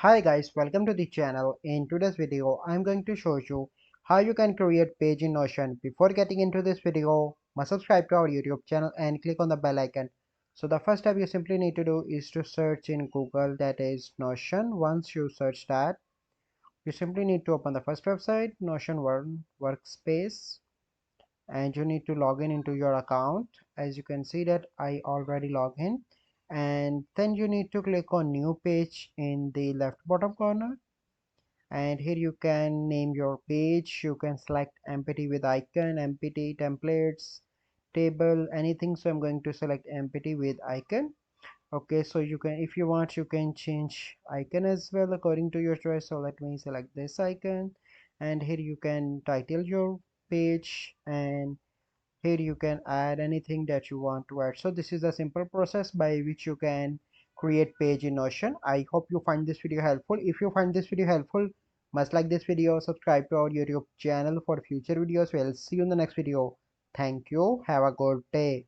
Hi guys, welcome to the channel. In today's video, I'm going to show you how you can create page in Notion. Before getting into this video, must subscribe to our YouTube channel and click on the bell icon. So the first step you simply need to do is to search in Google, that is Notion. Once you search that, you simply need to open the first website, Notion One Workspace, and you need to log in into your account. As you can see that I already logged in, and then you need to click on new page in the left bottom corner, and here you can name your page. You can select empty with icon, empty templates, table, anything. So I'm going to select empty with icon. Okay, so you can, if you want, you can change icon as well according to your choice. So let me select this icon, and here you can title your page, and here you can add anything that you want to add. So this is a simple process by which you can create page in Notion. I hope you find this video helpful. If you find this video helpful, must like this video, subscribe to our YouTube channel for future videos. We'll see you in the next video. Thank you. Have a good day.